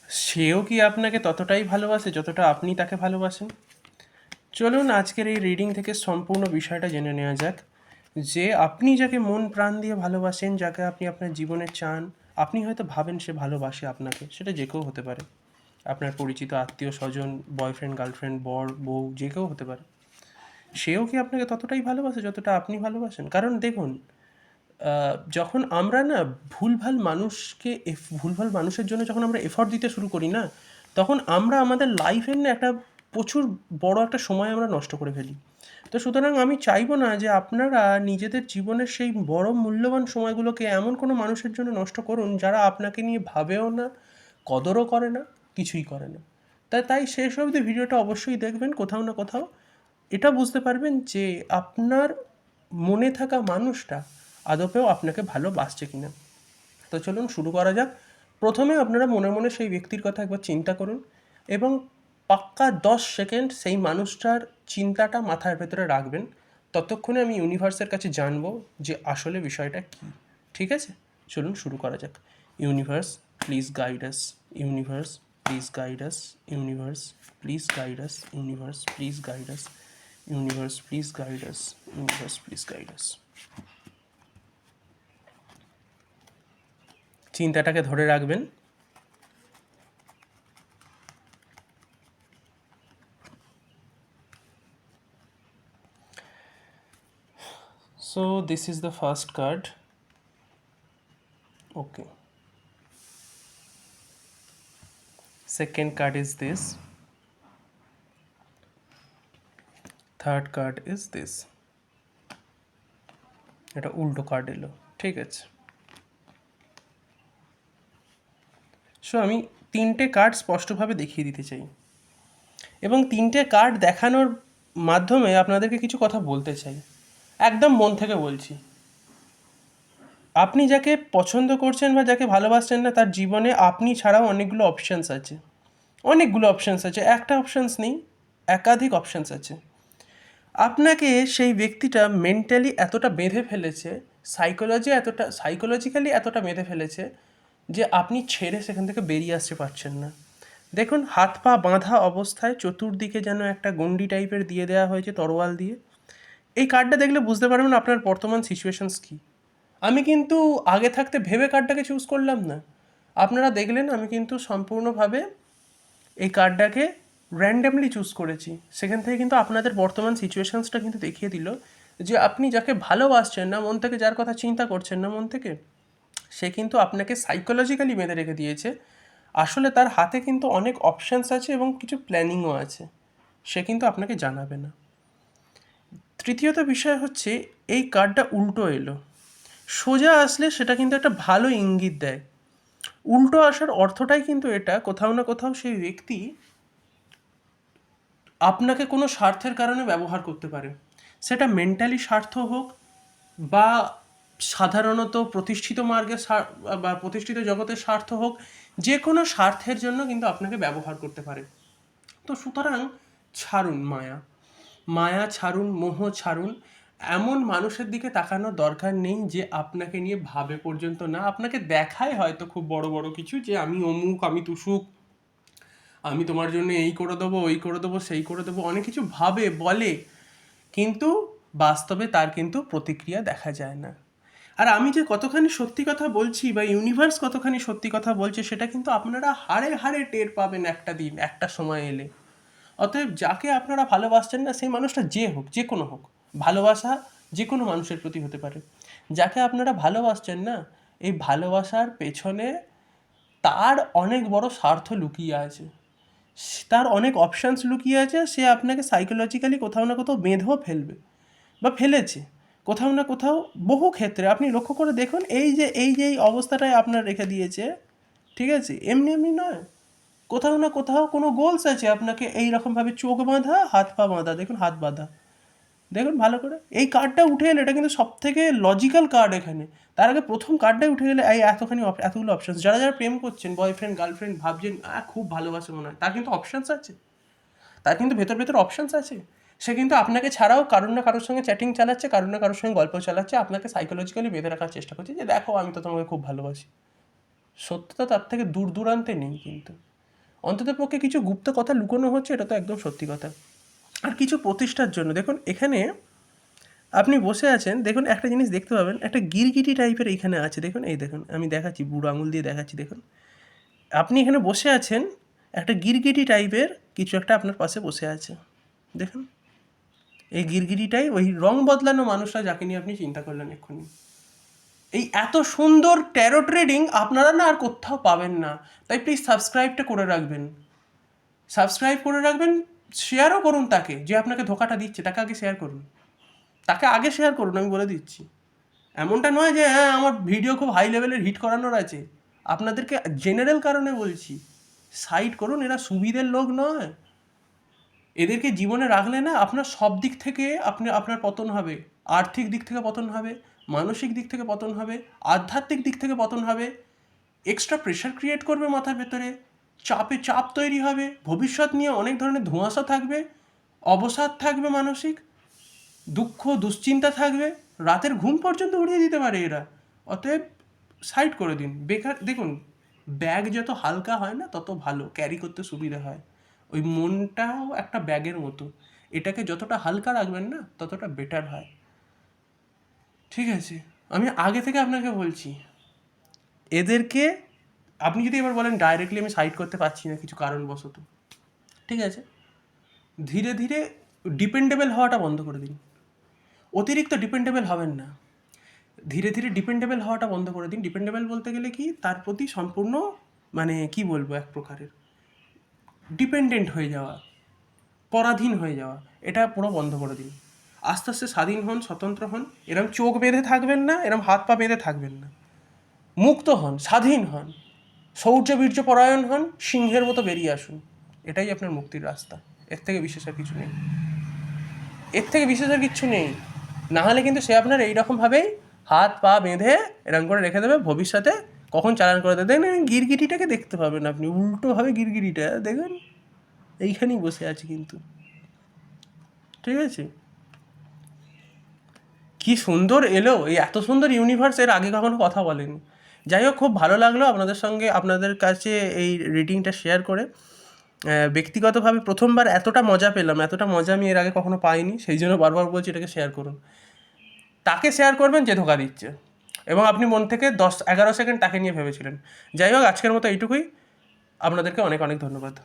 সেও কি আপনাকে ততটাই ভালোবাসে যতটা আপনি তাকে ভালোবাসেন? চলুন আজকের এই রিডিং থেকে সম্পূর্ণ বিষয়টা জেনে নেওয়া যাক যে আপনি যাকে মন প্রাণ দিয়ে ভালোবাসেন, যাকে আপনি আপনার জীবনে চান, আপনি হয়তো ভাবেন সে ভালোবাসে আপনাকে, সেটা যে কেউ হতে পারে। আপনার পরিচিত আত্মীয় স্বজন, বয়ফ্রেন্ড, গার্লফ্রেন্ড, বর, বউ, যে কেউ হতে পারে। সেও কি আপনাকে ততটাই ভালোবাসে যতটা আপনি ভালোবাসেন? কারণ দেখুন, যখন আমরা না ভুলভাল মানুষের জন্য যখন আমরা এফর্ট দিতে শুরু করি না, তখন আমরা আমাদের লাইফের না একটা প্রচুর বড় একটা সময় আমরা নষ্ট করে ফেলি। তো সুতরাং আমি চাইবো না যে আপনারা নিজেদের জীবনের সেই বড় মূল্যবান সময়গুলোকে এমন কোনো মানুষের জন্য নষ্ট করুন যারা আপনাকে নিয়ে ভাবেও না, কদরও করে না, কিছুই করে না। তাই শেষ অবধি ভিডিওটা অবশ্যই দেখবেন। কোথাও না কোথাও এটা বুঝতে পারবেন যে আপনার মনে থাকা মানুষটা আদপেও আপনাকে ভালোবাসছে কিনা। তো চলুন শুরু করা যাক। প্রথমে আপনারা মনে মনে সেই ব্যক্তির কথা একবার চিন্তা করুন এবং পাক্কা 10 সেকেন্ড সেই মানুষটার চিন্তাটা মাথার ভেতরে রাখবেন। ততক্ষণে আমি ইউনিভার্সের কাছে জানবো যে আসলে বিষয়টা কী। ঠিক আছে, চলুন শুরু করা যাক। Universe, please guide us. Universe, please guide us. Universe, please guide us. Universe, please guide us. Universe, please guide us. Universe, please guide us. চিন্তাটাকে ধরে রাখবেন। So this is the first card. Okay. Second card is this. Third card is this. এটা উল্টো card এলো। ঠিক আছে, so আমি তিনটে কার্ড স্পষ্টভাবে দেখিয়ে দিতে চাই এবং তিনটে কার্ড দেখানোর মাধ্যমে আপনাদেরকে কিছু কথা বলতে চাই। একদম মন থেকে বলছি, আপনি যাকে পছন্দ করছেন বা যাকে ভালোবাসছেন না, তার জীবনে আপনি ছাড়াও অনেকগুলো অপশানস আছে। অনেকগুলো অপশানস আছে, একটা অপশানস নেই, একাধিক অপশানস আছে। আপনাকে সেই ব্যক্তিটা মেন্টালি এতটা বেঁধে ফেলেছে, সাইকোলজিক্যালি এতটা বেঁধে ফেলেছে যে আপনি ছেড়ে সেখান থেকে বেরিয়ে আসতে পারছেন না। দেখুন, হাত পা বাঁধা অবস্থায় চতুর্দিকে যেন একটা গণ্ডি টাইপের দিয়ে দেওয়া হয়েছে তরোয়াল দিয়ে। এই কার্ডটা দেখলে বুঝতে পারবেন আপনার বর্তমান সিচুয়েশনস কী। আমি কিন্তু আগে থাকতে ভেবে কার্ডটাকে চুজ করলাম না। আপনারা দেখলেন আমি কিন্তু সম্পূর্ণভাবে এই কার্ডটাকে র্যান্ডামলি চুজ করেছি। সেখান থেকে কিন্তু আপনাদের বর্তমান সিচুয়েশানসটা কিন্তু দেখিয়ে দিল যে আপনি যাকে ভালোবাসছেন না মন থেকে, যার কথা চিন্তা করছেন না মন থেকে, সে কিন্তু আপনাকে সাইকোলজিক্যালি বেঁধে রেখে দিয়েছে। আসলে তার হাতে কিন্তু অনেক অপশানস আছে এবং কিছু প্ল্যানিংও আছে, সে কিন্তু আপনাকে জানাবে না। তৃতীয়ত বিষয় হচ্ছে, এই কার্ডটা উল্টো এলো। সোজা আসলে সেটা কিন্তু একটা ভালো ইঙ্গিত দেয়। উল্টো আসার অর্থটাই কিন্তু এটা, কোথাও না কোথাও সেই ব্যক্তি আপনাকে কোনো স্বার্থের কারণে ব্যবহার করতে পারে। সেটা মেন্টালি স্বার্থ হোক বা সাধারণত প্রতিষ্ঠিত বা প্রতিষ্ঠিত জগতের স্বার্থ হোক, যে কোনো স্বার্থের জন্য কিন্তু আপনাকে ব্যবহার করতে পারে। তো সুতরাং ছাড়ুন মায়া, মায়া ছাড়ুন, মোহ ছাড়ুন। এমন মানুষের দিকে তাকানোর দরকার নেই যে আপনাকে নিয়ে ভাবে পর্যন্ত না। আপনাকে দেখায় হয়তো খুব বড় বড় কিছু, যে আমি অমুক, আমি তুসুক, আমি তোমার জন্য এই করে দেবো, ওই করে দেবো, সেই করে দেবো, অনেক কিছু ভাবে বলে, কিন্তু বাস্তবে তার কিন্তু প্রতিক্রিয়া দেখা যায় না। আর আমি যে কতখানি সত্যি কথা বলছি বা ইউনিভার্স কতখানি সত্যি কথা বলছে, সেটা কিন্তু আপনারা হাড়ে হাড়ে টের পাবেন একটা দিন, একটা সময় এলে। অতএব যাকে আপনারা ভালোবাসছেন না, সেই মানুষটা যে হোক, যে কোনো হোক, ভালোবাসা যে কোনো মানুষের প্রতি হতে পারে। যাকে আপনারা ভালোবাসছেন না, এই ভালোবাসার পেছনে তার অনেক বড় স্বার্থ লুকিয়ে আছে, তার অনেক অপশানস লুকিয়ে আছে। সে আপনাকে সাইকোলজিক্যালি কোথাও না কোথাও বেঁধেও ফেলবে বা ফেলেছে কোথাও না কোথাও। বহু ক্ষেত্রে আপনি লক্ষ্য করে দেখুন, এই যে এই অবস্থাটায় আপনার রেখে দিয়েছে, ঠিক আছে, এমনি এমনি নয়। কোথাও না কোথাও কোনো গোলস আছে আপনাকে এই রকমভাবে চোখ বাঁধা, হাত পা বাঁধা। দেখুন হাত বাঁধা, দেখুন ভালো করে। এই কার্ডটা উঠে এলে, এটা কিন্তু সব থেকে লজিক্যাল কার্ড এখানে। তার আগে প্রথম কার্ডটাই উঠে গেলে এই এতগুলো অপশানস। যারা যারা প্রেম করছেন, বয়ফ্রেন্ড গার্লফ্রেন্ড, ভাবছেন খুব ভালোবাসে মনে হয়, তার কিন্তু অপশানস আছে, তার কিন্তু ভেতর ভেতর অপশানস আছে। সে কিন্তু আপনাকে ছাড়াও কারোর না কারোর সঙ্গে চ্যাটিং চালাচ্ছে, কারোর না কারোর সঙ্গে গল্প চালাচ্ছে, আপনাকে সাইকোলজিক্যালি বেঁধে রাখার চেষ্টা করছে যে দেখো আমি তো তোমাকে খুব ভালোবাসি। সত্যতা তার থেকে দূর দূরান্তে নেই কিন্তু। অন্ততপক্ষে কিছু গুপ্ত কথা লুকোনো হচ্ছে, এটা তো একদম সত্যি কথা। আর কিছু প্রতিষ্ঠার জন্য দেখুন এখানে আপনি বসে আছেন, দেখুন একটা জিনিস দেখতে পাবেন, একটা গিরগিটি টাইপের এইখানে আছে, দেখুন এই দেখুন, আমি দেখাচ্ছি, বুড়ো আঙুল দিয়ে দেখাচ্ছি, দেখুন আপনি এখানে বসে আছেন, একটা গিরগিটি টাইপের কিছু একটা আপনার পাশে বসে আছে, দেখুন এই গিরগিটিটাই ওই রং বদলানো মানুষটা যাকে নিয়ে আপনি চিন্তা করলেন এক্ষুনি। এই এত সুন্দর ট্যারো ট্রেডিং আপনারা না আর কোথাও পাবেন না। তাই প্লিজ সাবস্ক্রাইবটা করে রাখবেন, সাবস্ক্রাইব করে রাখবেন, শেয়ারও করুন তাকে, যে আপনাকে ধোকাটা দিচ্ছে তাকে আগে শেয়ার করুন, তাকে আগে শেয়ার করুন, আমি বলে দিচ্ছি। এমনটা নয় যে হ্যাঁ আমার ভিডিও খুব হাই লেভেলের হিট করানোর আছে, আপনাদেরকে জেনারেল কারণে বলছি, সাইড করুন, এরা সুবিধের লোক নয়, এদেরকে জীবনে রাখলে না আপনার সব দিক থেকে আপনার পতন হবে, আর্থিক দিক থেকে পতন হবে, মানসিক দিক থেকে পতন হবে, আধ্যাত্মিক দিক থেকে পতন হবে, এক্সট্রা প্রেশার ক্রিয়েট করবে মাথার ভেতরে, চাপ তৈরি হবে, ভবিষ্যৎ নিয়ে অনেক ধরনের ধোঁয়াশা থাকবে, অবসাদ থাকবে, মানসিক দুঃখ দুশ্চিন্তা থাকবে, রাতের ঘুম পর্যন্ত উড়িয়ে দিতে পারে এরা। অতএব সাইড করে দিন, বেকার। দেখুন ব্যাগ যত হালকা হয় না তত ভালো, ক্যারি করতে সুবিধা হয়, ওই মনটাও একটা ব্যাগের মতো, এটাকে যতটা হালকা রাখবেন না ততটা বেটার হয়, ঠিক আছে? আমি আগে থেকে আপনাকে বলছি, এদেরকে আপনি যদি এবার বলেন ডাইরেক্টলি আমি সাইড করতে পারছি না কিছু কারণবশত, ঠিক আছে, ধীরে ধীরে ডিপেন্ডেবল হওয়াটা বন্ধ করে দিন, অতিরিক্ত ডিপেন্ডেবল হবেন না, ধীরে ধীরে ডিপেন্ডেবল হওয়াটা বন্ধ করে দিন। ডিপেন্ডেবল বলতে গেলে কি, তার প্রতি সম্পূর্ণ মানে কি বলবো, এক প্রকারের ডিপেন্ডেন্ট হয়ে যাওয়া, পরাধীন হয়ে যাওয়া, এটা পুরো বন্ধ করে দিন। আস্তে আস্তে স্বাধীন হন, স্বতন্ত্র হন, এরম চোখ বেঁধে থাকবেন না, এরম হাত পা বেঁধে থাকবেন না, মুক্ত হন, স্বাধীন হন, শৌর্য বীর্য পরায়ণ হন, সিংহের মতো বেরিয়ে আসুন, এটাই আপনার মুক্তির রাস্তা। এর থেকে বিশেষ আর কিছু নেই, এর থেকে বিশেষ আর কিচ্ছু নেই। না হলে কিন্তু সে আপনার এইরকমভাবেই হাত পা বেঁধে এরকম করে রেখে দেবে, ভবিষ্যতে কখন চালান করে দেবে। দেখবেন গিরগিটিটাকে দেখতে পাবেন আপনি, উল্টোভাবে গিরগিটিটা দেখবেন এইখানেই বসে আছে কিন্তু, ঠিক আছে? কি সুন্দর এলো, এই এত সুন্দর ইউনিভার্স এর আগে কখনো কথা বলেনি। যাই হোক, খুব ভালো লাগলো আপনাদের সঙ্গে, আপনাদের কাছে এই রিডিংটা শেয়ার করে। ব্যক্তিগতভাবে প্রথমবার এতটা মজা পেলাম, এতটা মজা আমি এর আগে কখনো পাইনি, সেই জন্য বারবার বলছি এটাকে শেয়ার করুন। তাকে শেয়ার করবেন যে ধোকা দিচ্ছে, এবং আপনি মন থেকে 10-11 সেকেন্ড তাকে নিয়ে ভেবেছিলেন। যাই হোক, আজকের মতো এইটুকুই, আপনাদেরকে অনেক অনেক ধন্যবাদ।